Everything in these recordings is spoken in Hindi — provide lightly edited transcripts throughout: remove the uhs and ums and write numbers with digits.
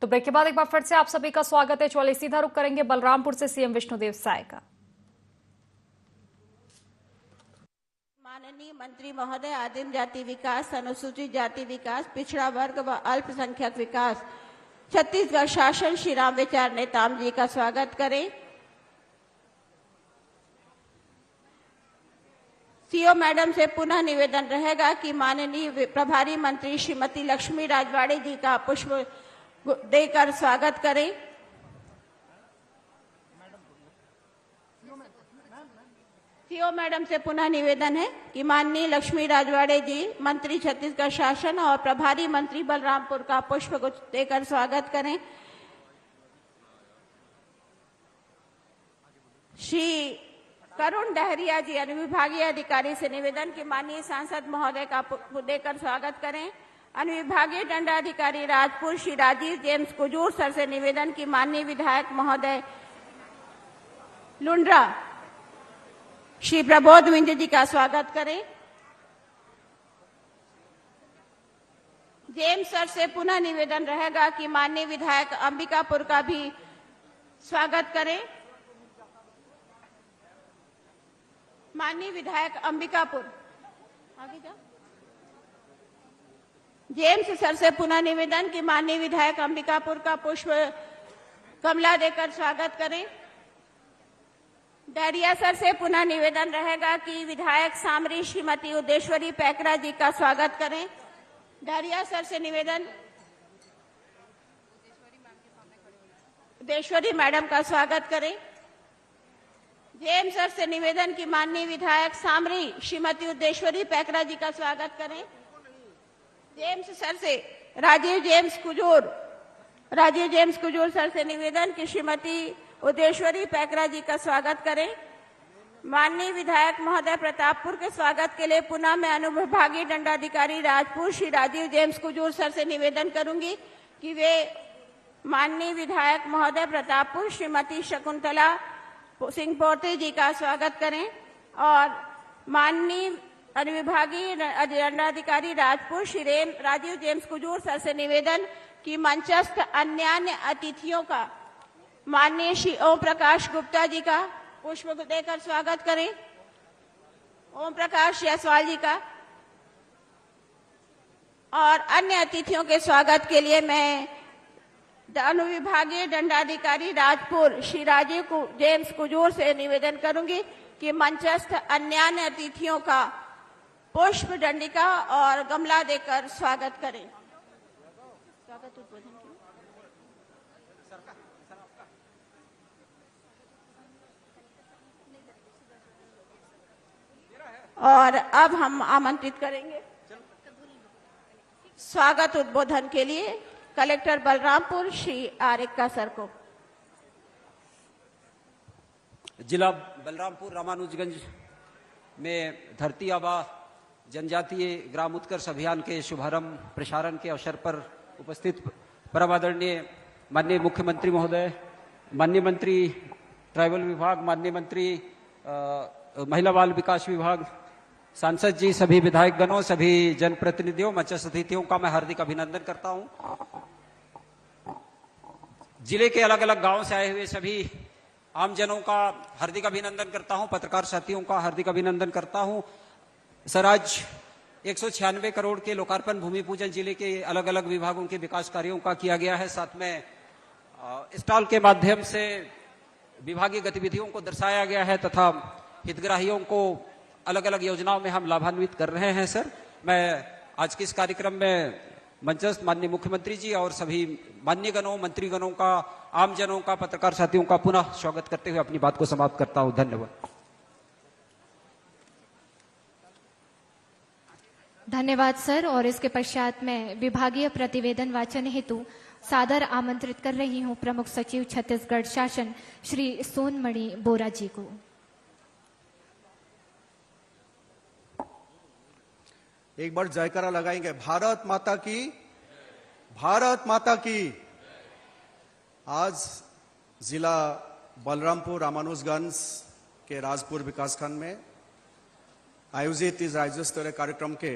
तो ब्रेक के बाद एक बार फिर से आप सभी का स्वागत है। चलिए सीधा रुख करेंगे बलरामपुर से सीएम विष्णुदेव साय का। माननीय मंत्री महोदय, आदिम जाति विकास, अनुसूचित जाति विकास, पिछड़ा वर्ग व अल्पसंख्यक विकास, छत्तीसगढ़ शासन श्री राम विचार नेताम जी का स्वागत करें। सीओ मैडम से पुनः निवेदन रहेगा कि माननीय प्रभारी मंत्री श्रीमती लक्ष्मी राजवाड़े जी का पुष्प देकर स्वागत करें। सीओ मैडम से पुनः निवेदन है कि माननीय लक्ष्मी राजवाड़े जी, मंत्री छत्तीसगढ़ शासन और प्रभारी मंत्री बलरामपुर का पुष्प गुच्छ देकर स्वागत करें। श्री करुण डहरिया जी, अनुविभागीय अधिकारी से निवेदन कि माननीय सांसद महोदय का पुष्प देकर स्वागत करें। अनुविभागीय दंडाधिकारी राजपुर श्री राजीव जेम्स कुजूर सर से निवेदन कि माननीय विधायक महोदय लुंड्रा श्री प्रबोध विंज जी का स्वागत करें। जेम्स सर से पुनः निवेदन रहेगा कि माननीय विधायक अंबिकापुर का भी स्वागत करें। माननीय विधायक अंबिकापुर, आगे जा। जेम्स सर से पुनः निवेदन कि माननीय विधायक अंबिकापुर का पुष्प गमला देकर स्वागत करें। डहरिया सर से पुनः निवेदन रहेगा कि विधायक सामरी श्रीमती उदेश्वरी पैकरा जी का स्वागत करें। डहरिया सर से निवेदन, उदेश्वरी मैडम का स्वागत करें। जेएम सर से निवेदन कि माननीय विधायक सामरी श्रीमती उदेश्वरी पैकरा जी का स्वागत करें। जेम्स सर से राजीव जेम्स कुजूर सर से निवेदन कि श्रीमती उदेश्वरी पैकरा जी का स्वागत करें। माननीय विधायक महोदय प्रतापपुर के स्वागत के लिए पुनः मैं अनुविभागीय दंडाधिकारी राजपुर श्री राजीव जेम्स कुजूर सर से निवेदन करूंगी कि वे माननीय विधायक महोदय प्रतापपुर श्रीमती शकुंतला सिंह पोर्ते जी का स्वागत करें। और माननीय अनुविभागीय दंडाधिकारी राजपुर श्री राजीव जेम्स कुजूर सर से निवेदन कि मंचस्थ अन्य अतिथियों का माननीय श्री ओम प्रकाश गुप्ता जी का पुष्प देकर स्वागत करें। ओम प्रकाश जायसवाल जी का। और अन्य अतिथियों के स्वागत के लिए मैं अनुविभागीय दंडाधिकारी राजपुर श्री राजीव जेम्स कुजूर से निवेदन करूंगी कि मंचस्थ अन्य अतिथियों का पुष्प दंडिका और गमला देकर स्वागत करें। स्वागत उद्बोधन और अब हम आमंत्रित करेंगे स्वागत उद्बोधन के लिए कलेक्टर बलरामपुर श्री आरिक्का सर को। जिला बलरामपुर रामानुजगंज में धरती आबा जनजातीय ग्राम उत्कर्ष अभियान के शुभारंभ प्रसारण के अवसर पर उपस्थित परम आदरणीय माननीय मुख्यमंत्री महोदय, माननीय मंत्री ट्राइबल विभाग, माननीय मंत्री महिला बाल विकास विभाग, सांसद जी, सभी विधायक गणों, सभी जनप्रतिनिधियों, मंचस्थ अतिथियों का मैं हार्दिक अभिनंदन करता हूं। जिले के अलग अलग गांवों से आए हुए सभी आमजनों का हार्दिक अभिनंदन करता हूं, पत्रकार साथियों का हार्दिक अभिनंदन करता हूं। सर, आज 196 करोड़ के लोकार्पण भूमि पूजन जिले के अलग अलग विभागों के विकास कार्यों का किया गया है। साथ में स्टॉल के माध्यम से विभागीय गतिविधियों को दर्शाया गया है तथा हितग्राहियों को अलग अलग योजनाओं में हम लाभान्वित कर रहे हैं। सर, मैं आज के इस कार्यक्रम में मंचस्थ माननीय मुख्यमंत्री जी और सभी मान्य गणों, मंत्रीगणों का, आमजनों का, पत्रकार साथियों का पुनः स्वागत करते हुए अपनी बात को समाप्त करता हूं। धन्यवाद। धन्यवाद सर। और इसके पश्चात में विभागीय प्रतिवेदन वाचन हेतु सादर आमंत्रित कर रही हूं प्रमुख सचिव छत्तीसगढ़ शासन श्री सोनमणि बोरा जी को। एक बार जयकारा लगाएंगे। भारत माता की, भारत माता की। आज जिला बलरामपुर रामानुजगंज के राजपुर विकासखंड में आयोजित इस राज्य स्तरीय कार्यक्रम के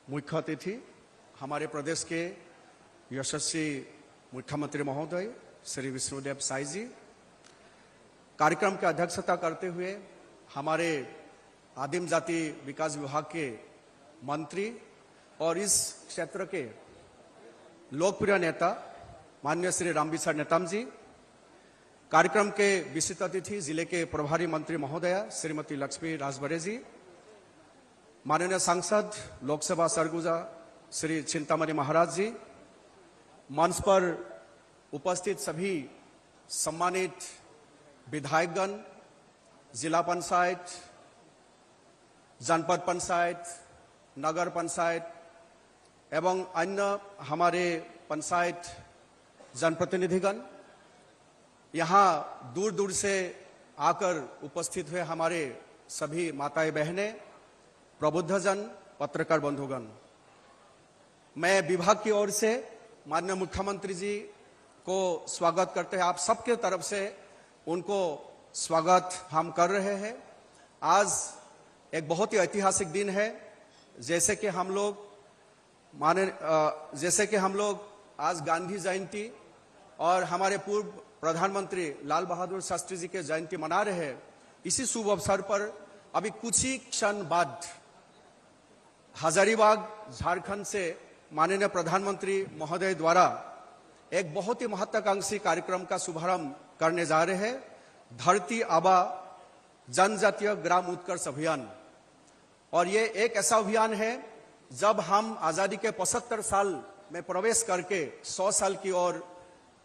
मुख्य अतिथि हमारे प्रदेश के यशस्वी मुख्यमंत्री महोदय श्री विष्णुदेव साई जी, कार्यक्रम की अध्यक्षता करते हुए हमारे आदिम जाति विकास विभाग के मंत्री और इस क्षेत्र के लोकप्रिय नेता माननीय श्री रामविचार नेताम जी, कार्यक्रम के विशिष्ट अतिथि जिले के प्रभारी मंत्री महोदया श्रीमती लक्ष्मी राजभरे जी, माननीय सांसद लोकसभा सरगुजा श्री चिंतामणि महाराज जी, मंच पर उपस्थित सभी सम्मानित विधायकगण, जिला पंचायत, जनपद पंचायत, नगर पंचायत एवं अन्य हमारे पंचायत जनप्रतिनिधिगण, यहाँ दूर दूर से आकर उपस्थित हुए हमारे सभी माताएं बहनें, प्रबुद्धजन, पत्रकार बंधुगण, मैं विभाग की ओर से माननीय मुख्यमंत्री जी को स्वागत करते हैं। आप सबके तरफ से उनको स्वागत हम कर रहे हैं। आज एक बहुत ही ऐतिहासिक दिन है। जैसे कि हम लोग आज गांधी जयंती और हमारे पूर्व प्रधानमंत्री लाल बहादुर शास्त्री जी के जयंती मना रहे हैं, इसी शुभ अवसर पर अभी कुछ ही क्षण बाद हजारीबाग झारखंड से माननीय प्रधानमंत्री महोदय द्वारा एक बहुत ही महत्वाकांक्षी कार्यक्रम का शुभारंभ करने जा रहे हैं, धरती आबा जनजातीय ग्राम उत्कर्ष अभियान। और ये एक ऐसा अभियान है जब हम आजादी के 75 साल में प्रवेश करके 100 साल की ओर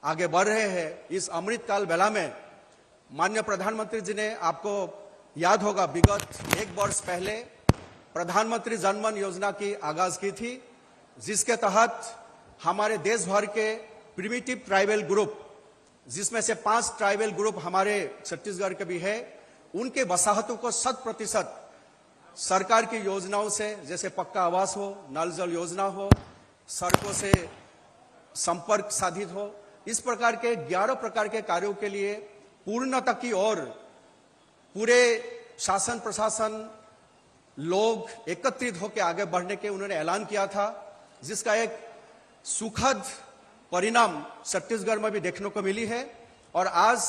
आगे बढ़ रहे हैं। इस अमृतकाल बेला में माननीय प्रधानमंत्री जी ने, आपको याद होगा, विगत 1 वर्ष पहले प्रधानमंत्री जनधन योजना की आगाज की थी, जिसके तहत हमारे देश भर के प्रिमिटिव ट्राइबल ग्रुप, जिसमें से 5 ट्राइबल ग्रुप हमारे छत्तीसगढ़ के भी है, उनके बसाहतों को 100% सरकार की योजनाओं से, जैसे पक्का आवास हो, नल जल योजना हो, सड़कों से संपर्क साधित हो, इस प्रकार के 11 प्रकार के कार्यों के लिए पूर्णता की ओर पूरे शासन प्रशासन लोग एकत्रित होकर आगे बढ़ने के उन्होंने ऐलान किया था, जिसका एक सुखद परिणाम छत्तीसगढ़ में भी देखने को मिली है। और आज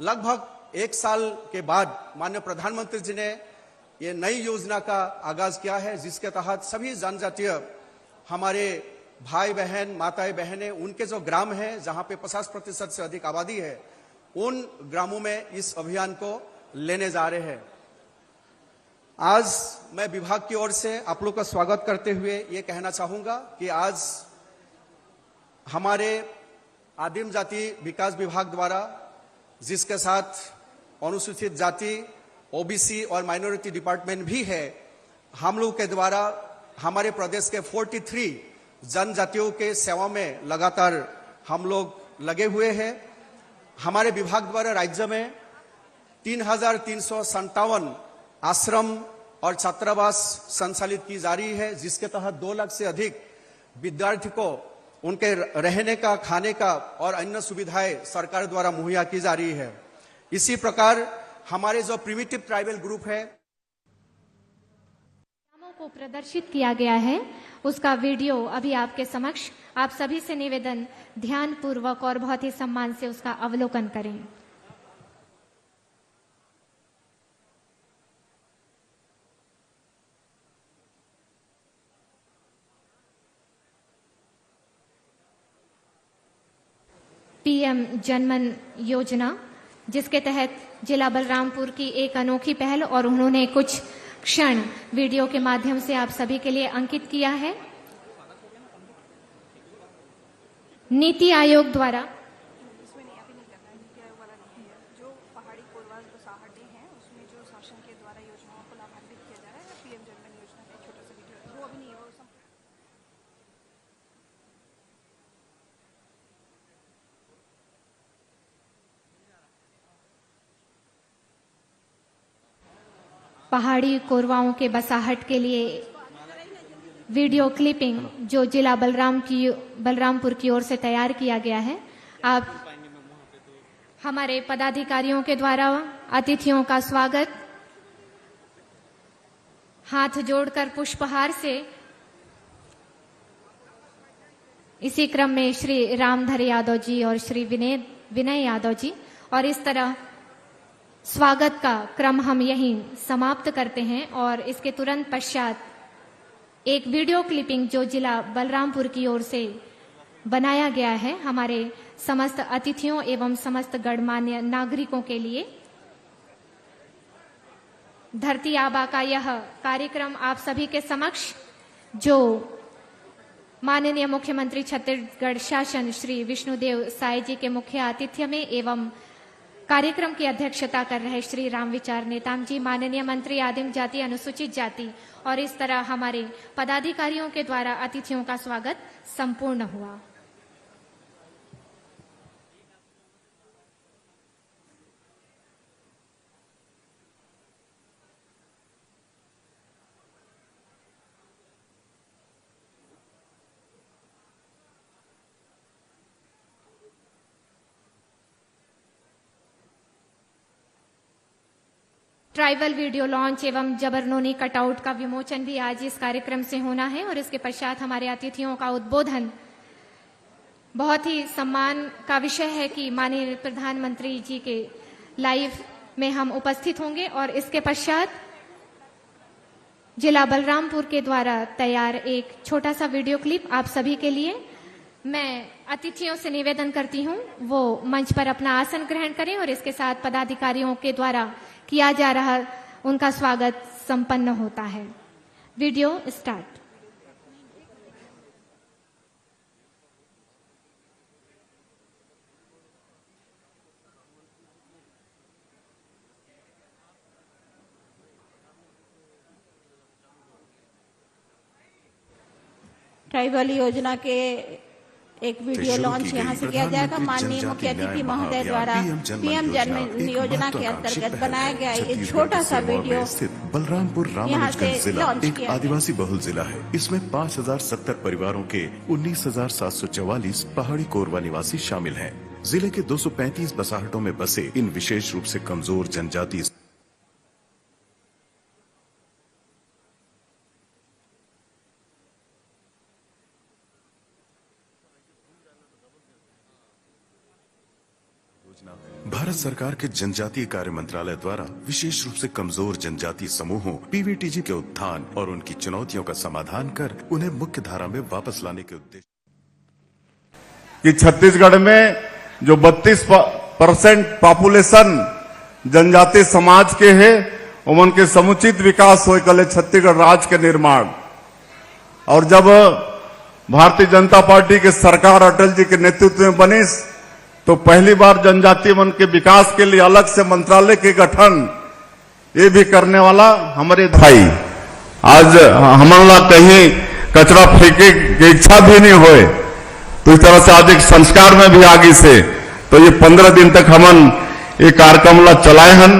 लगभग 1 साल के बाद माननीय प्रधानमंत्री जी ने ये नई योजना का आगाज किया है, जिसके तहत सभी जनजातीय हमारे भाई बहन, माताएं बहनें, उनके जो ग्राम है जहां पे 50% से अधिक आबादी है, उन ग्रामों में इस अभियान को लेने जा रहे हैं। आज मैं विभाग की ओर से आप लोग का स्वागत करते हुए ये कहना चाहूंगा कि आज हमारे आदिम जाति विकास विभाग द्वारा, जिसके साथ अनुसूचित जाति, ओबीसी और माइनॉरिटी डिपार्टमेंट भी है, हम लोग के द्वारा हमारे प्रदेश के 43 जनजातियों के सेवा में लगातार हम लोग लगे हुए हैं। हमारे विभाग द्वारा राज्य में 3,357 आश्रम और छात्रावास संचालित की जा रही है, जिसके तहत 2 लाख से अधिक विद्यार्थी को उनके रहने का, खाने का और अन्य सुविधाएं सरकार द्वारा मुहैया की जा रही है। इसी प्रकार हमारे जो प्रिमिटिव ट्राइबल ग्रुप है, को प्रदर्शित किया गया है, उसका वीडियो अभी आपके समक्ष, आप सभी से निवेदन ध्यान पूर्वक और बहुत ही सम्मान से उसका अवलोकन करें। पीएम जनधन योजना, जिसके तहत जिला बलरामपुर की एक अनोखी पहल और उन्होंने कुछ क्षण वीडियो के माध्यम से आप सभी के लिए अंकित किया है। नीति आयोग द्वारा जो पहाड़ी कोरवास बसाहटें हैं, उसमें जो शासन के द्वारा योजनाओं को लाभान्वित किया जा रहा है, पीएम जनधन योजना का एक छोटा सा वीडियो है, वो अभी नहीं है, वो पहाड़ी कोरवाओं के बसाहट के लिए वीडियो क्लिपिंग जो जिला बलरामपुर की ओर से तैयार किया गया है, आप हमारे पदाधिकारियों के द्वारा अतिथियों का स्वागत हाथ जोड़कर पुष्पहार से इसी क्रम में श्री रामधर यादव जी और श्री विनय यादव जी, और इस तरह स्वागत का क्रम हम यहीं समाप्त करते हैं। और इसके तुरंत पश्चात एक वीडियो क्लिपिंग जो जिला बलरामपुर की ओर से बनाया गया है हमारे समस्त अतिथियों एवं समस्त गणमान्य नागरिकों के लिए। धरती आबा का यह कार्यक्रम आप सभी के समक्ष जो माननीय मुख्यमंत्री छत्तीसगढ़ शासन श्री विष्णुदेव साय जी के मुख्य आतिथ्य में एवं कार्यक्रम की अध्यक्षता कर रहे श्री रामविचार नेताम जी, माननीय मंत्री आदिम जाति अनुसूचित जाति, और इस तरह हमारे पदाधिकारियों के द्वारा अतिथियों का स्वागत संपूर्ण हुआ। ट्राइबल वीडियो लॉन्च एवं जबरनोनी कटआउट का विमोचन भी आज इस कार्यक्रम से होना है। और इसके पश्चात हमारे अतिथियों का उद्बोधन बहुत ही सम्मान का विषय है कि माननीय प्रधानमंत्री जी के लाइव में हम उपस्थित होंगे। और इसके पश्चात जिला बलरामपुर के द्वारा तैयार एक छोटा सा वीडियो क्लिप आप सभी के लिए। मैं अतिथियों से निवेदन करती हूं वो मंच पर अपना आसन ग्रहण करें और इसके साथ पदाधिकारियों के द्वारा किया जा रहा उनका स्वागत संपन्न होता है। Video start. ट्राइबल योजना के एक वीडियो लॉन्च यहां से किया जाएगा। माननीय मुख्य अतिथि महोदय द्वारा पीएम जन योजना के अंतर्गत बनाया गया ये छोटा सा वीडियो बलरामपुर रामानुजगंज जिला एक आदिवासी बहुल जिला है। इसमें 5070 परिवारों के 19,744 पहाड़ी कोरवा निवासी शामिल हैं। जिले के 235 बसाहटों में बसे इन विशेष रूप से कमजोर जनजाति भारत सरकार के जनजातीय कार्य मंत्रालय द्वारा विशेष रूप से कमजोर जनजातीय समूहों पीवीटीजी के उत्थान और उनकी चुनौतियों का समाधान कर उन्हें मुख्य धारा में वापस लाने के उद्देश्य कि छत्तीसगढ़ में जो 32% पॉपुलेशन जनजातीय समाज के है उनके समुचित विकास हो कले छत्तीसगढ़ राज्य के निर्माण। और जब भारतीय जनता पार्टी के सरकार अटल जी के नेतृत्व में बनी तो पहली बार जनजातीय मन के विकास के लिए अलग से मंत्रालय के गठन ये भी करने वाला हमारे भाई। आज हमारा कहीं कचरा फेंके की इच्छा भी नहीं होए तो इस तरह से आज एक संस्कार में भी आगे से तो ये 15 दिन तक हमन ये कार्यक्रम ला चलाए हन।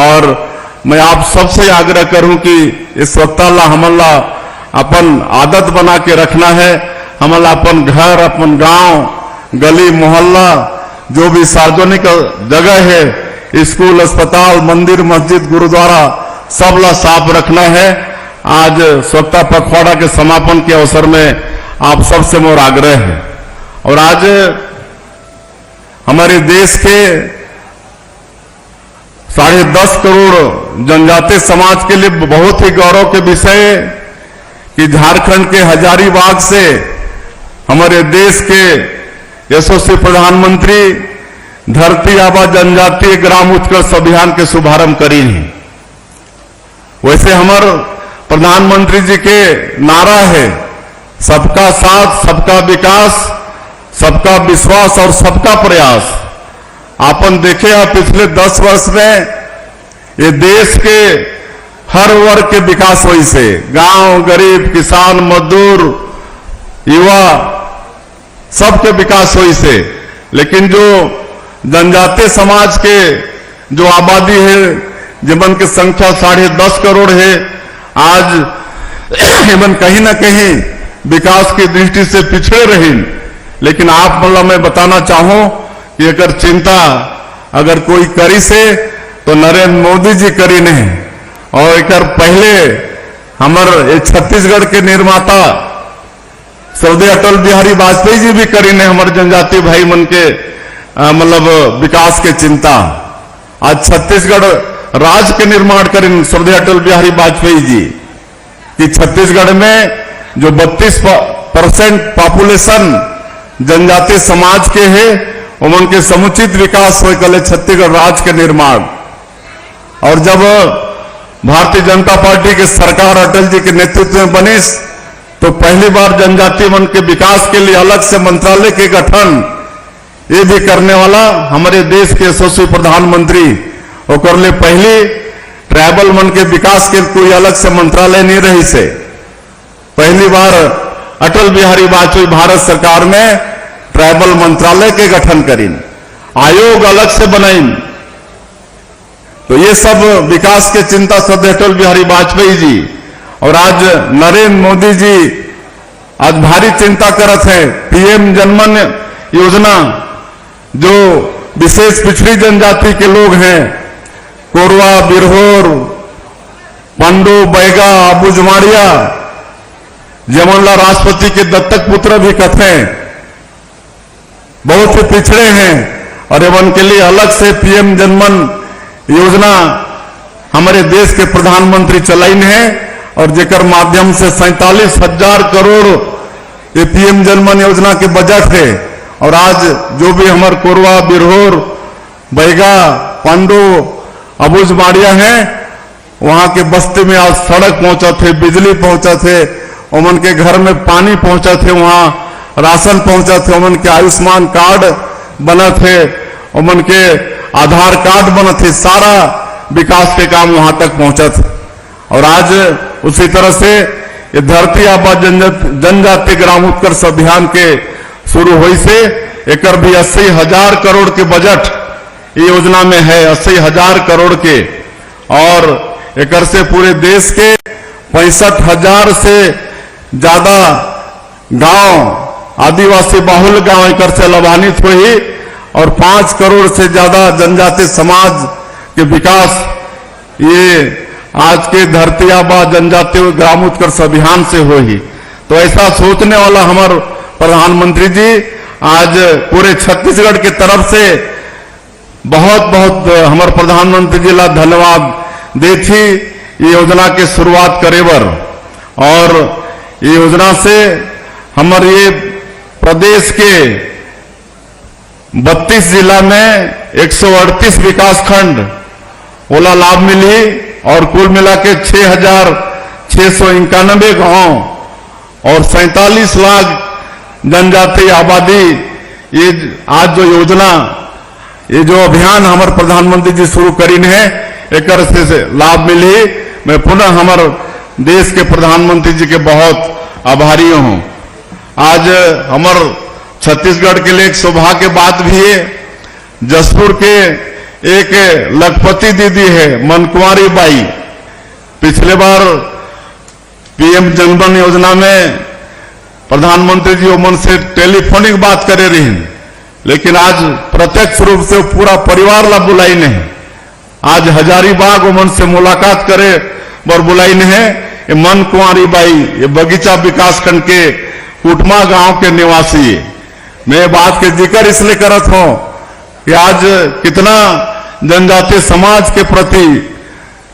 और मैं आप सबसे आग्रह करूं कि इस वक्ता ला हमला अपन आदत बना के रखना है। हमला अपन घर अपन गांव गली मोहल्ला जो भी सार्वजनिक जगह है स्कूल अस्पताल मंदिर मस्जिद गुरुद्वारा सब ला साफ रखना है। आज स्वच्छता पखवाड़ा के समापन के अवसर में आप सबसे मोर आग्रह है। और आज हमारे देश के 10.5 करोड़ जनजातीय समाज के लिए बहुत ही गौरव के विषय है कि झारखंड के हजारीबाग से हमारे देश के यशस्वी प्रधानमंत्री धरती आबा जनजातीय ग्राम उत्कर्ष अभियान के शुभारंभ करी है। वैसे हमारे प्रधानमंत्री जी के नारा है सबका साथ सबका विकास सबका विश्वास और सबका प्रयास। आपन देखे पिछले 10 वर्ष में ये देश के हर वर्ग के विकास हुई से गांव गरीब किसान मजदूर युवा सबके विकास हुई से। लेकिन जो जनजातीय समाज के जो आबादी है जिमन की संख्या 10.5 करोड़ है आज इमन कहीं ना कहीं विकास की दृष्टि से पिछड़े रही। लेकिन आप मतलब मैं बताना चाहूं कि अगर चिंता अगर कोई करी से तो नरेंद्र मोदी जी करी नहीं। और एक पहले हमारे छत्तीसगढ़ के निर्माता स्वर्गीय अटल बिहारी वाजपेयी जी भी करी ने हमारे जनजातीय भाई मन के मतलब विकास के चिंता। आज छत्तीसगढ़ राज्य के निर्माण करें स्वर्गीय अटल बिहारी वाजपेयी जी कि छत्तीसगढ़ में जो 32% पॉपुलेशन जनजातीय समाज के है उनके समुचित विकास हो कल छत्तीसगढ़ राज्य के निर्माण। और जब भारतीय जनता पार्टी की सरकार अटल जी के नेतृत्व में बनी तो पहली बार जनजातीय मन के विकास के लिए अलग से मंत्रालय के गठन ये भी करने वाला हमारे देश के यशस्वी प्रधानमंत्री और ले पहली ट्राइबल मन के विकास के कोई अलग से मंत्रालय नहीं रही से पहली बार अटल बिहारी वाजपेयी भारत सरकार में ट्राइबल मंत्रालय के गठन करी, आयोग अलग से बनाई। तो ये सब विकास के चिंता सद अटल बिहारी वाजपेयी जी और आज नरेंद्र मोदी जी आज भारी चिंता करत है। पीएम जनमन योजना जो विशेष पिछड़ी जनजाति के लोग हैं कोरवा, बिरहोर, पंडो, बैगा, अबुजमाड़िया, जमनलाल राष्ट्रपति के दत्तक पुत्र भी कथे बहुत से पिछड़े हैं और एवं के लिए अलग से पीएम जनमन योजना हमारे देश के प्रधानमंत्री चलाइन है और जेकर माध्यम से 47,000 करोड़ ये पीएम जनमन योजना के बजट है। और आज जो भी हमारे कोरवा, बिरहोर, बैगा, पांडो, अबुजमाड़िया हैं वहां के बस्ती में आज सड़क पहुंचा थे, बिजली पहुंचा थे, उमन के घर में पानी पहुंचा थे, वहां राशन पहुंचा थे, उमन के आयुष्मान कार्ड बना थे, उमन के आधार कार्ड बना थे, सारा विकास के काम वहां तक पहुंचा थे। और आज उसी तरह से ये धरती आबा जनजातीय ग्राम उत्कर्ष अभियान के शुरू हुई से एक भी 80,000 करोड़ के बजट ये योजना में है, 80,000 करोड़ के। और एक से पूरे देश के 65,000 से ज्यादा गांव आदिवासी बाहुल गांव एक से लाभान्वित हुई और 5 करोड़ से ज्यादा जनजातीय समाज के विकास ये आज के धरती आबा जनजातीय ग्राम उत्कर्ष अभियान से हुई। तो ऐसा सोचने वाला हमारे प्रधानमंत्री जी आज पूरे छत्तीसगढ़ की तरफ से बहुत बहुत हमारे प्रधानमंत्री जी ला धन्यवाद देती ये योजना की शुरुआत करे बर। और ये योजना से हमारे ये प्रदेश के 32 जिला में 138 विकास खंड ओला लाभ मिली और कुल मिला के 6,691 गांव और 47 लाख जनजातीय आबादी ये आज जो योजना ये जो अभियान हमारे प्रधानमंत्री जी शुरू करीन है एक से लाभ मिली। मैं पुनः हमारे देश के प्रधानमंत्री जी के बहुत आभारी हूं। आज हमारे छत्तीसगढ़ के लिए एक सौभाग्य की बात भी है, जसपुर के एक लखपति दीदी है मनकुमारी बाई, पिछले बार पीएम जनमन योजना में प्रधानमंत्री जी मन से टेलीफोनिक बात करे रही, लेकिन आज प्रत्यक्ष रूप से पूरा परिवार ला बुलाई नहीं। आज हजारीबाग मन से मुलाकात करे बर बुलाई नहीं है। ये मन कुंवारी बाई ये बगीचा विकास खंड के कुटमा गांव के निवासी है। मैं बात के जिक्र इसलिए करत हूं कि आज कितना जनजातीय समाज के प्रति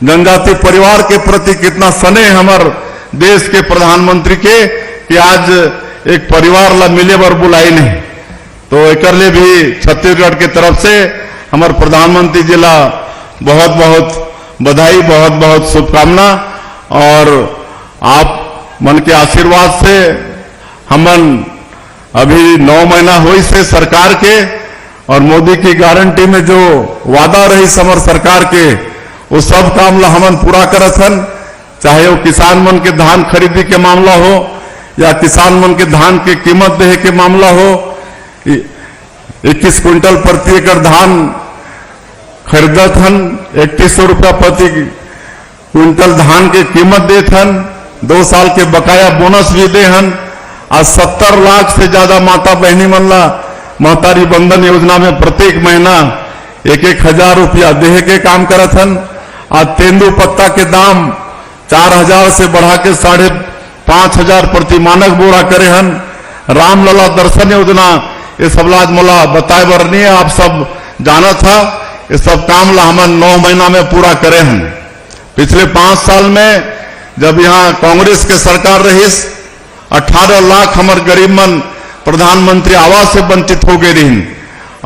जनजातीय परिवार के प्रति कितना स्नेह हमारे देश के प्रधानमंत्री के कि आज एक परिवार ला मिले बर बुलाई नहीं। तो एक लिए भी छत्तीसगढ़ की तरफ से हमारे प्रधानमंत्री जी ला बहुत बहुत बधाई, बहुत बहुत शुभकामना। और आप मन के आशीर्वाद से हमन अभी 9 महीना हुई से सरकार के और मोदी की गारंटी में जो वादा रही समर सरकार के वो सब काम ला हमन पूरा करत हन, चाहे वो किसान मन के धान खरीदी के मामला हो या किसान मन के धान की कीमत देहे के मामला हो। 21 क्विंटल प्रति एकड़ धान खरीदत हन, 3100 रुपया प्रति क्विंटल धान के कीमत देत हन, 2 साल के बकाया बोनस भी दे हन। आज 70 लाख से ज्यादा माता बहनी मन ला महतारी बंधन योजना में प्रत्येक महीना 1,000 रुपया देहे के काम करत हन। आज तेंदू पत्ता के दाम 4,000 से बढ़ा के 5,500 प्रति मानक बोरा करे हन। रामलला दर्शन योजना, ये सब लाज मोला बताए बर नहीं है, आप सब जाना था। ये सब काम ला हम 9 महीना में पूरा करे हैं। पिछले 5 साल में जब यहाँ कांग्रेस के सरकार रही, 18 लाख हमारे गरीब मन प्रधानमंत्री आवास से वंचित हो गए रही।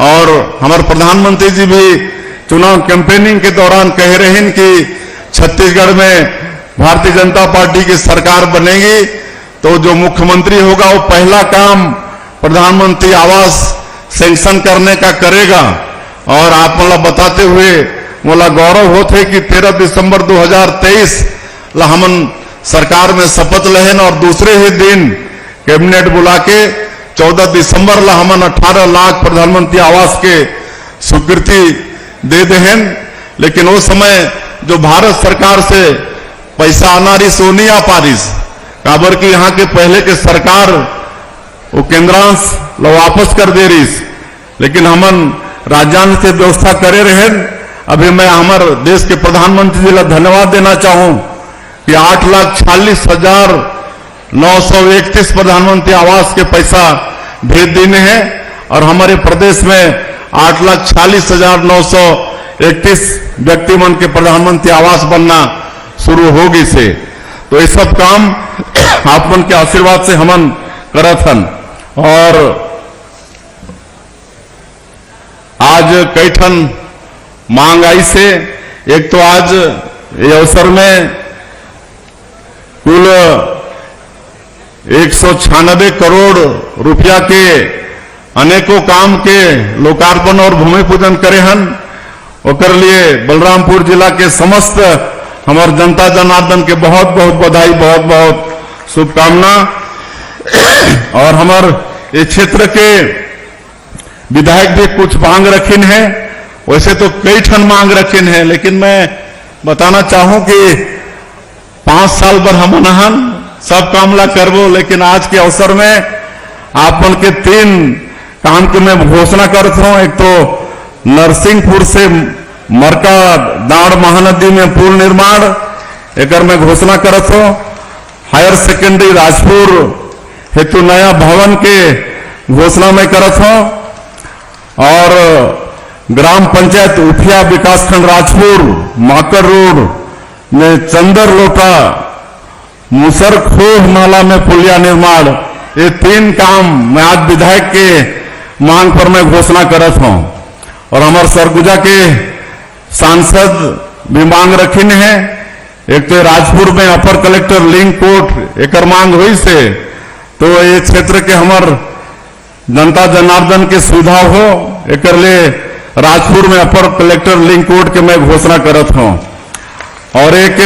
और हमारे प्रधानमंत्री जी भी चुनाव कैंपेनिंग के दौरान कह रहे हैं कि छत्तीसगढ़ में भारतीय जनता पार्टी की सरकार बनेगी तो जो मुख्यमंत्री होगा वो पहला काम प्रधानमंत्री आवास सैंक्शन करने का करेगा। और आप मला बताते हुए मोला गौरव होते कि 13 दिसंबर 2023 ला हमन सरकार में शपथ लेहन और दूसरे ही दिन कैबिनेट बुला के 14 दिसंबर ला हमन 18 लाख प्रधानमंत्री आवास के स्वीकृति दे देहन। लेकिन वो समय जो भारत सरकार से पैसा आना रही सो नहीं आ पा रही, काबर की यहाँ के पहले के सरकार वो केंद्रांश ला वापस कर दे रही। लेकिन हमन राज्यांश से व्यवस्था करे रहे। अभी मैं हमारे देश के प्रधानमंत्री जी ला धन्यवाद देना चाहूं कि 8,40,931 प्रधानमंत्री आवास के पैसा भेज देने हैं और हमारे प्रदेश में 8,40,931 व्यक्ति मन के प्रधानमंत्री आवास बनना शुरू होगी से। तो ये सब काम आप मन के आशीर्वाद से हमन करत हन। और आज कई ठन मांग आई से, एक तो आज ये अवसर में कुल 196 करोड़ रुपया के अनेकों काम के लोकार्पण और भूमि पूजन करे हन। ओकर लिए बलरामपुर जिला के समस्त हमार जनता जनार्दन के बहुत बहुत बधाई, बहुत बहुत शुभकामना। और हमार ये क्षेत्र के विधायक भी कुछ मांग रखिन है, वैसे तो कई ठन मांग रखिन है, लेकिन मैं बताना चाहूं कि 5 साल भर हम अनहन सब काम ला करबो। लेकिन आज के अवसर में आप मन के 3 काम की मैं घोषणा करता हूं। एक तो नरसिंहपुर से मरका दाड़ महानदी में पुल निर्माण, एक मैं घोषणा करता हूं। हायर सेकेंडरी राजपुर हेतु नया भवन के घोषणा मैं करता हूं। और ग्राम पंचायत उठिया विकासखंड राजपुर माकर रोड में चंदर लोटा मुसर खोह नाला में पुलिया निर्माण, ये 3 काम मैं आज विधायक के मांग पर मैं घोषणा करत हूं। और हमारे सरगुजा के सांसद भी मांग रखिन है। एक तो राजपुर में अपर कलेक्टर लिंक कोर्ट एक मांग हुई से, तो ये क्षेत्र के हमार जनता जनार्दन के सुविधा हो, एक लिए राजपुर में अपर कलेक्टर लिंक कोर्ट के मैं घोषणा करत हूं। और एक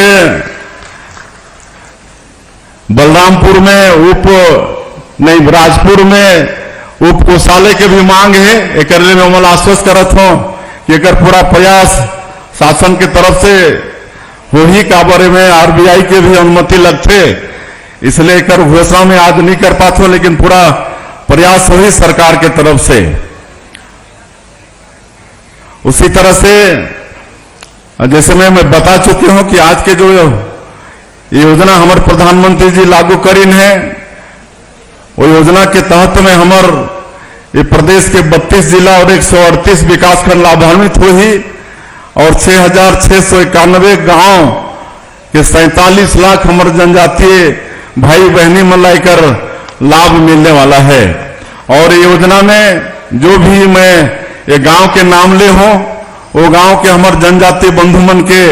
बलरामपुर में राजपुर में उप कोषालय के भी मांग है। एक लिए मैं मला आश्वस्त करत हूं कि एक पूरा प्रयास शासन के तरफ से हो ही का बारे में आरबीआई के भी अनुमति लगते, इसलिए एक घोषणा में आज नहीं कर पाता हूं, लेकिन पूरा प्रयास हो ही सरकार के तरफ से। उसी तरह से जैसे मैं बता चुकी हूं कि आज के जो योजना हमारे प्रधानमंत्री जी लागू करीन है, वो योजना के तहत में हमारे ये प्रदेश के 32 जिला और 138 विकासखंड लाभान्वित हुई और 6,691 गांव के 47 लाख हमारे जनजातीय भाई बहनी मलाइकर लाभ मिलने वाला है। और योजना में जो भी मैं ये गांव के नाम ले हो, वो गांव के हमारे जनजातीय बंधु मन के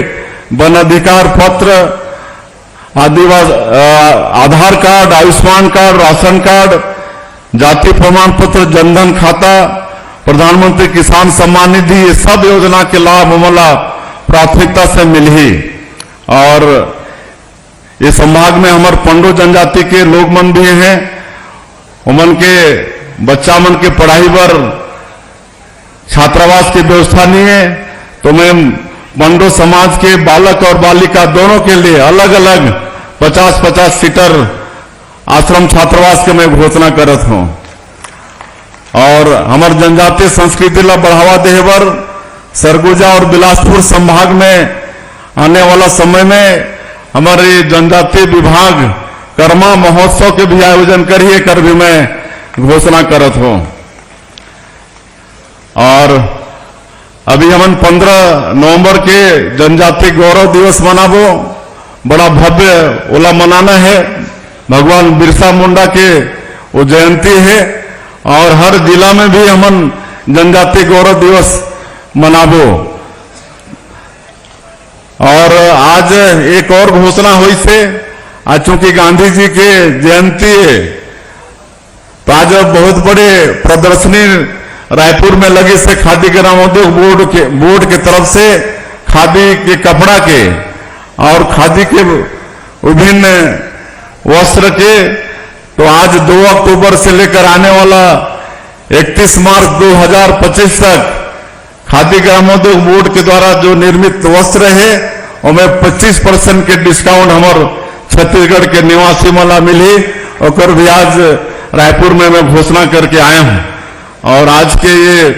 वन अधिकार पत्र, Aadhaar card, Ayushman card, ration card, जाति प्रमाण पत्र, जनधन खाता, प्रधानमंत्री किसान सम्मान निधि, ये सब योजना के लाभ मला प्राथमिकता से मिली। और ये संभाग में हमारे पंडो जनजाति के लोग मन भी हैं, उमन के बच्चा मन के पढ़ाई पर छात्रावास की व्यवस्था नहीं है, तो मैं पंडो समाज के बालक और बालिका दोनों के लिए अलग अलग 50-50 सीटर आश्रम छात्रावास के मैं घोषणा करत हूं। और हमारे जनजातीय संस्कृति ला बढ़ावा देहे बर सरगुजा और बिलासपुर संभाग में आने वाला समय में हमारे जनजातीय विभाग कर्मा महोत्सव के भी आयोजन करिए कर भी मैं घोषणा करत हो। और अभी हम 15 नवंबर के जनजाति गौरव दिवस मनाबो, बड़ा भव्य ओला मनाना है। भगवान बिरसा मुंडा के वो जयंती है और हर जिला में भी हम जनजाति गौरव दिवस मनाबो। और आज एक और घोषणा हुई से, आज चूंकि गांधी जी के जयंती है तो आज बहुत बड़े प्रदर्शनी रायपुर में लगी से खादी ग्रामोद्योग बोर्ड के तरफ से खादी के कपड़ा के और खादी के विभिन्न वस्त्र के, तो आज 2 अक्टूबर से लेकर आने वाला 31 मार्च 2025 तक खादी ग्रामोद्योग बोर्ड के द्वारा जो निर्मित वस्त्र है उनमें 25% के डिस्काउंट हमारे छत्तीसगढ़ के निवासी मला मिली और भी आज रायपुर में मैं घोषणा करके आया हूं। और आज के ये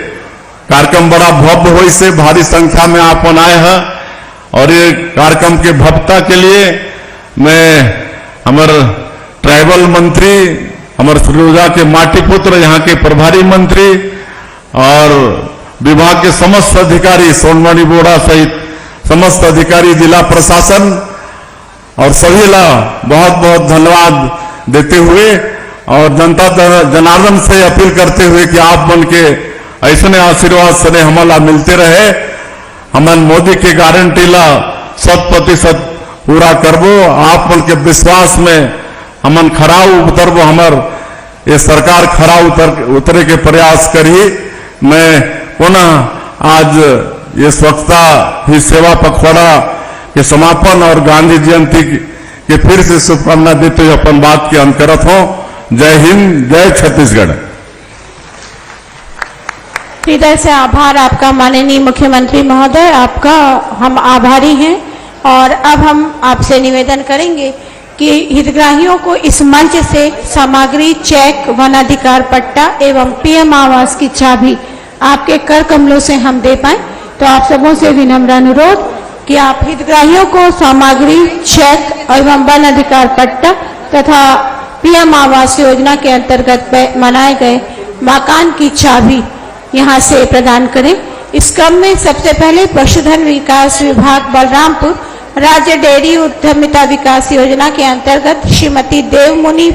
कार्यक्रम बड़ा भव्य हो, इससे भारी संख्या में आप आए हैं और ये कार्यक्रम के भव्यता के लिए मैं हमारे ट्राइबल मंत्री, हमारे फिरोजा के माटी पुत्र, यहाँ के प्रभारी मंत्री और विभाग के समस्त अधिकारी, सोनमणि बोरा सहित समस्त अधिकारी, जिला प्रशासन और सभी ला बहुत बहुत धन्यवाद देते हुए और जनता जनार्दन से अपील करते हुए कि आप बन के ऐसे आशीर्वाद सने हमारा मिलते रहे। हमन मोदी के गारंटी ला 100% पूरा करबो। आप बन के विश्वास में हमन खरा उतरबो, हमार ये सरकार खरा उतरे के प्रयास करी। मैं पुनः आज ये स्वच्छता ही सेवा पखवाड़ा के समापन और गांधी जयंती के फिर से शुभकामना देते हुए अपन बात के अंत करत हूं। जय हिंद, जय छत्तीसगढ़। हृदय से आभार आपका माननीय मुख्यमंत्री महोदय, आपका हम आभारी हैं। और अब हम आपसे निवेदन करेंगे कि हितग्राहियों को इस मंच से सामग्री, चेक, वन अधिकार पट्टा एवं पीएम आवास की चाबी आपके कर कमलों से हम दे पाए। तो आप सबों से विनम्र अनुरोध कि आप हितग्राहियों को सामग्री, चेक एवं वन अधिकार पट्टा तथा पीएम आवास योजना के अंतर्गत मनाए गए मकान की चाबी यहां से प्रदान करें। इस क्रम में सबसे पहले पशुधन विकास विभाग बलरामपुर राज्य डेयरी उद्यमिता विकास योजना के अंतर्गत श्रीमती देवमुनि,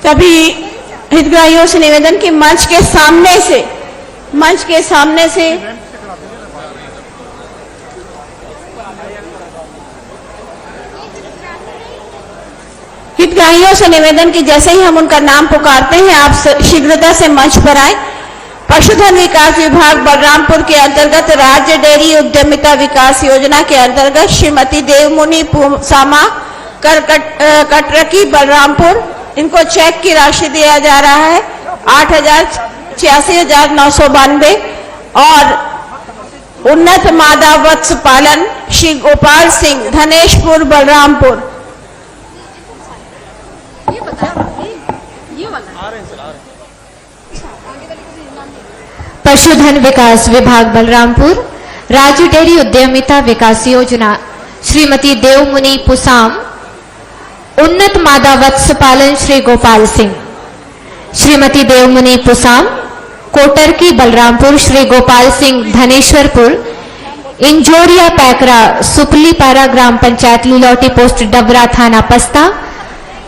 सभी हितग्राहियों से निवेदन कि मंच के सामने से हितग्राहियों से निवेदन कि जैसे ही हम उनका नाम पुकारते हैं आप शीघ्रता से मंच पर आए। पशुधन विकास विभाग बलरामपुर के अंतर्गत राज्य डेयरी उद्यमिता विकास योजना के अंतर्गत श्रीमती देवमुनि सामा कटरकी बलरामपुर, इनको चेक की राशि दिया जा रहा है 8,86,992। और उन्नत मादा वत्स पालन श्री गोपाल सिंह धनेशपुर बलरामपुर, पशुधन विकास विभाग बलरामपुर राज्य डेयरी उद्यमिता विकास योजना श्रीमती देवमुनि पुसाम, उन्नत मादा वत्स पालन श्री गोपाल सिंह, श्रीमती देवमुनि पुसाम कोटरकी बलरामपुर, श्री गोपाल सिंह धनेश्वरपुर, इंजोरिया पैकरा सुपलीपारा ग्राम पंचायत लिलौटी पोस्ट डबरा थाना पस्ता,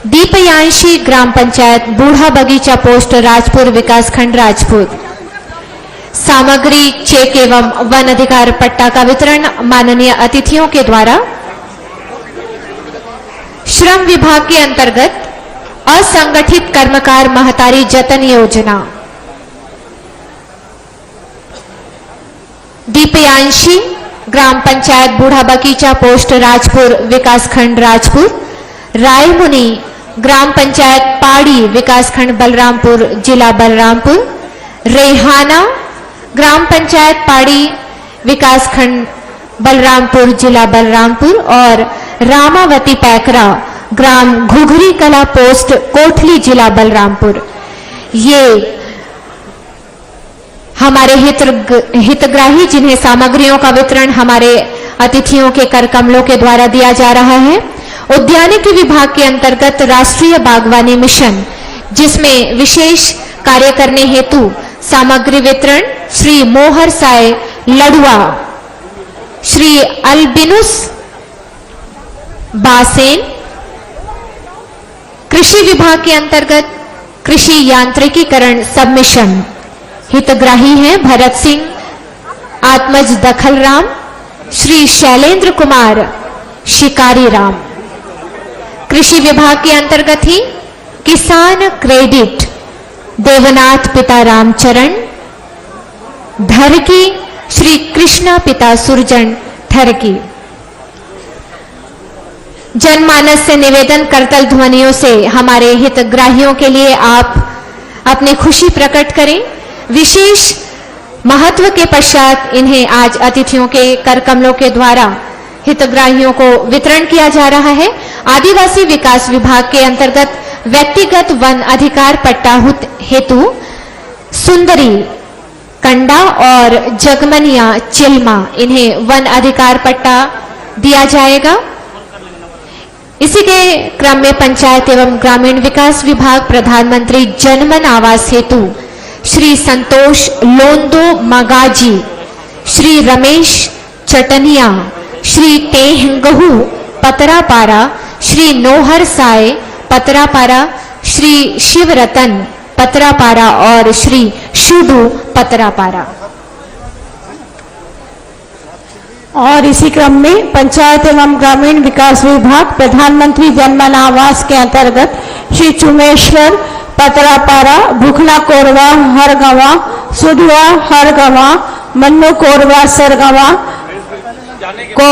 दीपयांशी ग्राम पंचायत बूढ़ा बगीचा पोस्ट राजपुर विकासखंड राजपुर। सामग्री, चेक एवं वन अधिकार पट्टा का वितरण माननीय अतिथियों के द्वारा श्रम विभाग के अंतर्गत असंगठित कर्मकार महतारी जतन योजना, दीपयांशी ग्राम पंचायत बूढ़ा बगीचा पोस्ट राजपुर विकासखंड राजपुर, रायमुनि ग्राम पंचायत पाड़ी विकासखंड बलरामपुर जिला बलरामपुर, रेहाना ग्राम पंचायत पाड़ी विकासखंड बलरामपुर जिला बलरामपुर और रामावती पैकरा ग्राम घुघरी कला पोस्ट कोठली जिला बलरामपुर। ये हमारे हितग्राही जिन्हें सामग्रियों का वितरण हमारे अतिथियों के कर कमलों के द्वारा दिया जा रहा है, उद्यानिकी विभाग के अंतर्गत राष्ट्रीय बागवानी मिशन, जिसमें विशेष कार्य करने हेतु सामग्री वितरण श्री मोहर साय लड़ुआ, श्री अल्बिनुस बासेन। कृषि विभाग के अंतर्गत कृषि यांत्रिकीकरण सबमिशन, हितग्राही हैं भरत सिंह, आत्मज दखल राम, श्री शैलेंद्र कुमार शिकारी राम। कृषि विभाग के अंतर्गत ही किसान क्रेडिट देवनाथ पिता रामचरण धरकी, श्री कृष्णा पिता सुरजन ठरकी। जनमानस से निवेदन करतल ध्वनियों से हमारे हितग्राहियों के लिए आप अपनी खुशी प्रकट करें। विशेष महत्व के पश्चात इन्हें आज अतिथियों के कर कमलों के द्वारा हितग्राहियों को वितरण किया जा रहा है। आदिवासी विकास विभाग के अंतर्गत व्यक्तिगत वन अधिकार पट्टा हेतु सुंदरी कंडा और जगमनिया चिल्मा, इन्हें वन अधिकार पट्टा दिया जाएगा। इसी के क्रम में पंचायत एवं ग्रामीण विकास विभाग प्रधानमंत्री जनमन आवास हेतु श्री संतोष लोंदो मगाजी, श्री रमेश चटनिया, श्री तेहंगहू पतरापारा, श्री नोहर साय पतरापारा, श्री शिवरतन पतरापारा और श्री शुडू पतरापारा। और इसी क्रम में पंचायत एवं ग्रामीण विकास विभाग प्रधानमंत्री जनमन आवास के अंतर्गत श्री चुमेश्वर पतरापारा, भुखला कोरवा हरगवा, सुधवा हरगवा, मन्नू कोरवा सरगवा को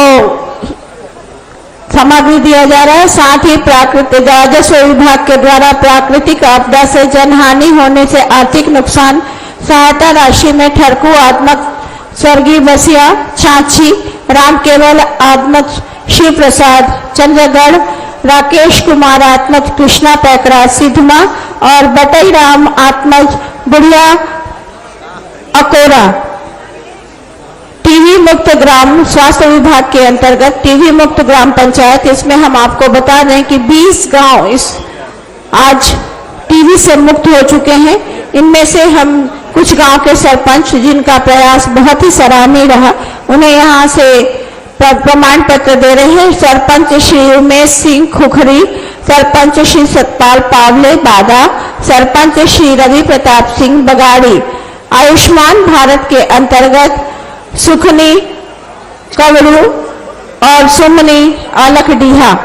सामग्री दिया जा रहा है। साथ ही प्राकृतिक राजस्व विभाग के द्वारा प्राकृतिक आपदा से जनहानि होने से आर्थिक नुकसान सहायता राशि में ठरकू आत्मक स्वर्गीय बसिया छाछी, राम केवल आत्मज शिव प्रसाद चंद्रगढ़, राकेश कुमार आत्मज कृष्णा पैकरा सिद्धमा और बटई राम आत्मज बुढ़िया अकोरा। टीवी मुक्त ग्राम स्वास्थ्य विभाग के अंतर्गत टीवी मुक्त ग्राम पंचायत, इसमें हम आपको बता दें कि 20 गांव इस आज टीवी से मुक्त हो चुके हैं। इनमें से हम कुछ गांव के सरपंच, जिनका प्रयास बहुत ही सराहनीय रहा, उन्हें यहां से प्रमाण पत्र दे रहे हैं। सरपंच श्री उमेश सिंह खुखरी, सरपंच श्री सतपाल पावले बादा, सरपंच श्री रवि प्रताप सिंह बगाड़ी। आयुष्मान भारत के अंतर्गत सुखनी कवड़ू और सुमनी अलखडीहा।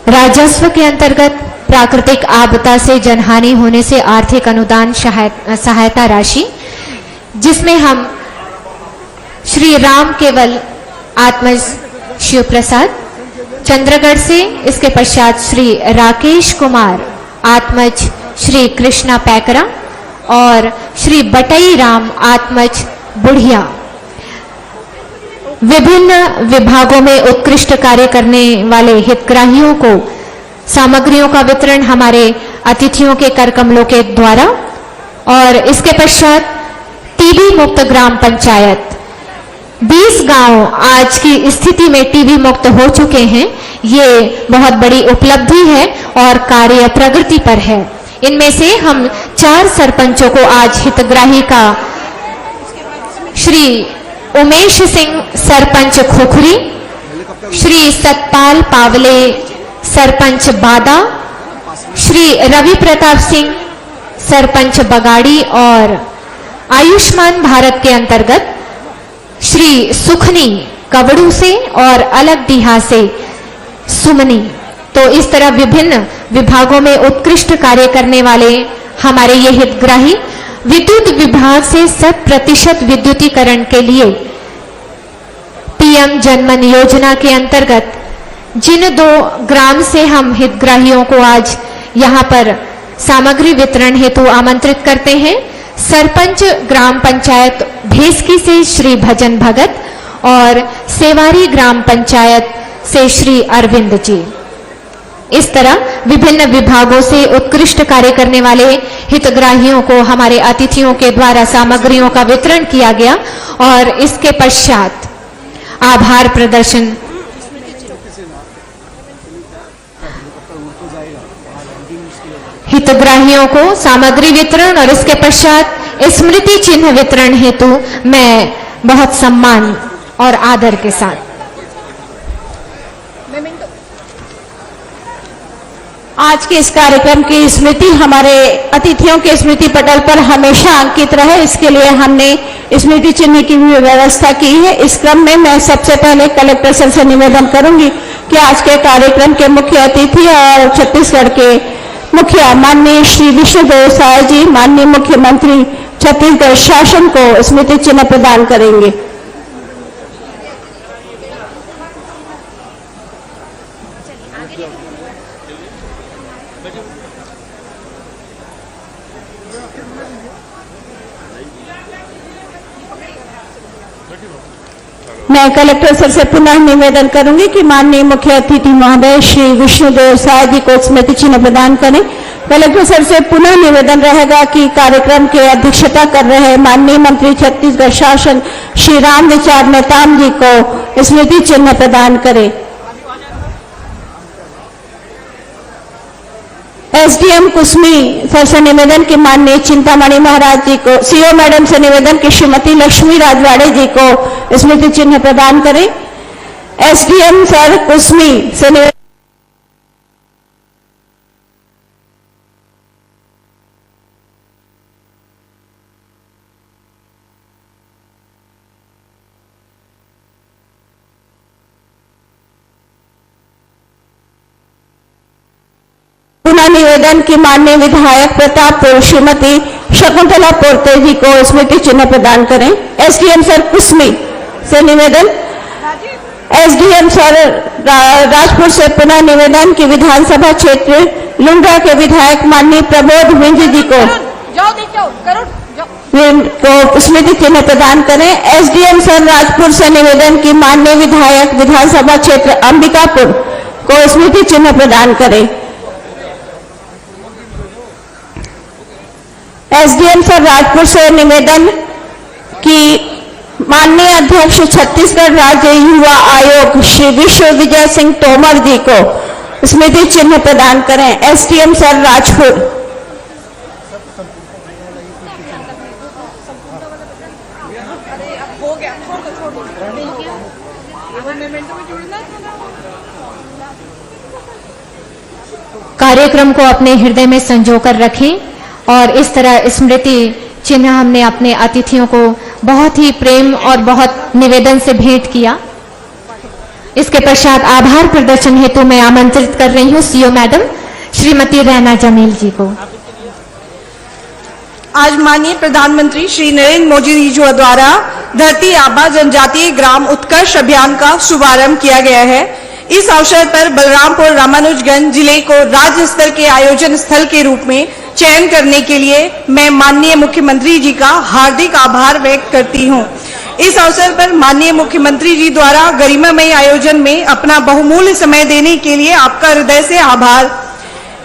राजस्व के अंतर्गत प्राकृतिक आपदा से जनहानि होने से आर्थिक अनुदान सहायता राशि, जिसमें हम श्री राम केवल आत्मज शिव प्रसाद चंद्रगढ़ से, इसके पश्चात श्री राकेश कुमार आत्मज श्री कृष्णा पैकरा और श्री बटई राम आत्मज बुढ़िया। विभिन्न विभागों में उत्कृष्ट कार्य करने वाले हितग्राहियों को सामग्रियों का वितरण हमारे अतिथियों के कर कमलों के द्वारा। और इसके पश्चात टीबी मुक्त ग्राम पंचायत, 20 गांव आज की स्थिति में टीबी मुक्त हो चुके हैं। ये बहुत बड़ी उपलब्धि है और कार्य प्रगति पर है। इनमें से हम 4 सरपंचों को आज हितग्राही का श्री उमेश सिंह सरपंच खुखरी, श्री सतपाल पावले सरपंच बादा, श्री रवि प्रताप सिंह सरपंच बगाड़ी और आयुष्मान भारत के अंतर्गत श्री सुखनी कवड़ू से और अलग डीहा से सुमनी। तो इस तरह विभिन्न विभागों में उत्कृष्ट कार्य करने वाले हमारे ये हितग्राही विद्युत विभाग से 100% विद्युतीकरण के लिए पीएम जनमन योजना के अंतर्गत जिन 2 ग्राम से हम हितग्राहियों को आज यहाँ पर सामग्री वितरण हेतु आमंत्रित करते हैं सरपंच ग्राम पंचायत भेसकी से श्री भजन भगत और सेवारी ग्राम पंचायत से श्री अरविंद जी। इस तरह विभिन्न विभागों से उत्कृष्ट कार्य करने वाले हितग्राहियों को हमारे अतिथियों के द्वारा सामग्रियों का वितरण किया गया और इसके पश्चात आभार प्रदर्शन हितग्राहियों को सामग्री वितरण और इसके पश्चात स्मृति चिन्ह वितरण हेतु मैं बहुत सम्मान और आदर के साथ आज के इस कार्यक्रम की स्मृति हमारे अतिथियों के स्मृति पटल पर हमेशा अंकित रहे, इसके लिए हमने स्मृति चिन्ह की भी व्यवस्था की है। इस क्रम में मैं सबसे पहले कलेक्टर सर से निवेदन करूंगी कि आज के कार्यक्रम के मुख्य अतिथि और छत्तीसगढ़ के मुखिया माननीय श्री विष्णुदेव साय जी, माननीय मुख्यमंत्री छत्तीसगढ़ शासन को स्मृति चिन्ह प्रदान करेंगे। मैं कलेक्टर सर से पुनः निवेदन करूंगी कि माननीय मुख्य अतिथि महोदय श्री विष्णुदेव साय जी को स्मृति चिन्ह प्रदान करें। कलेक्टर सर से पुनः निवेदन रहेगा कि कार्यक्रम की अध्यक्षता कर रहे माननीय मंत्री छत्तीसगढ़ शासन श्री राम विचार नेताम जी को स्मृति चिन्ह प्रदान करें। एसडीएम कुसमी सर से निवेदन कि माननीय चिंतामणि महाराज जी को, सीओ मैडम से निवेदन कि श्रीमती लक्ष्मी राजवाड़े जी को स्मृति चिन्ह प्रदान करें। एसडीएम सर कुसमी से निवेदन पुनः निवेदन की माननीय विधायक प्रतापपुर श्रीमती शकुंतला पोर्ते जी को स्मृति चिन्ह प्रदान करें। एसडीएम सर कुसमी से निवेदन, एसडीएम सर राजपुर से पुनः निवेदन की विधानसभा क्षेत्र लुंड्रा के विधायक माननीय प्रबोध विंज जी को स्मृति चिन्ह प्रदान करें। एसडीएम सर राजपुर से निवेदन की माननीय विधायक विधानसभा क्षेत्र अंबिकापुर को स्मृति चिन्ह प्रदान करें। एसडीएम सर राजपुर से निवेदन कि माननीय अध्यक्ष छत्तीसगढ़ राज्य युवा आयोग श्री विश्व विजय सिंह तोमर जी को स्मृति चिन्ह प्रदान करें। SDM sir Rajpur. कार्यक्रम को अपने हृदय में संजोकर रखें और इस तरह स्मृति चिन्ह हमने अपने अतिथियों को बहुत ही प्रेम और बहुत निवेदन से भेंट किया। इसके पश्चात आभार प्रदर्शन हेतु मैं आमंत्रित कर रही हूं सीओ मैडम श्रीमती रैना जमील जी को। आज माननीय प्रधानमंत्री श्री नरेंद्र मोदी जी द्वारा धरती आबा जनजातीय ग्राम उत्कर्ष अभियान का शुभारंभ किया गया है। इस अवसर पर बलरामपुर रामानुजगंज जिले को राज्य स्तर के आयोजन स्थल के रूप में चयन करने के लिए मैं माननीय मुख्यमंत्री जी का हार्दिक आभार व्यक्त करती हूं। इस अवसर पर माननीय मुख्यमंत्री जी द्वारा गरिमामय आयोजन में अपना बहुमूल्य समय देने के लिए आपका हृदय से आभार।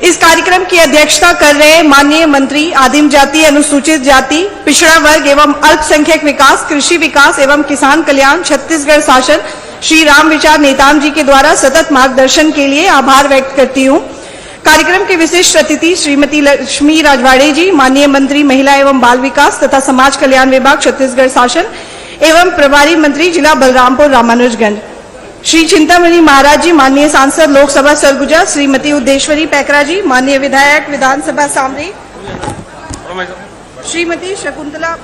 इस कार्यक्रम की अध्यक्षता कर रहे माननीय मंत्री आदिम जाति, अनुसूचित जाति, पिछड़ा वर्ग एवं अल्पसंख्यक विकास, कृषि विकास एवं किसान कल्याण छत्तीसगढ़ शासन श्री राम विचार नेताम जी के द्वारा सतत मार्गदर्शन के लिए आभार व्यक्त करती हूं। कार्यक्रम के विशिष्ट अतिथि श्रीमती लक्ष्मी राजवाड़े जी, माननीय मंत्री महिला एवं बाल विकास तथा समाज कल्याण विभाग छत्तीसगढ़ शासन एवं प्रभारी मंत्री जिला बलरामपुर रामानुजगंज, श्री चिंतामणि महाराज जी, माननीय सांसद लोकसभा सरगुजा श्रीमती उद्देश्वरी पैकरा जी, माननीय विधायक विधानसभा सामरी श्रीमती शकुंतला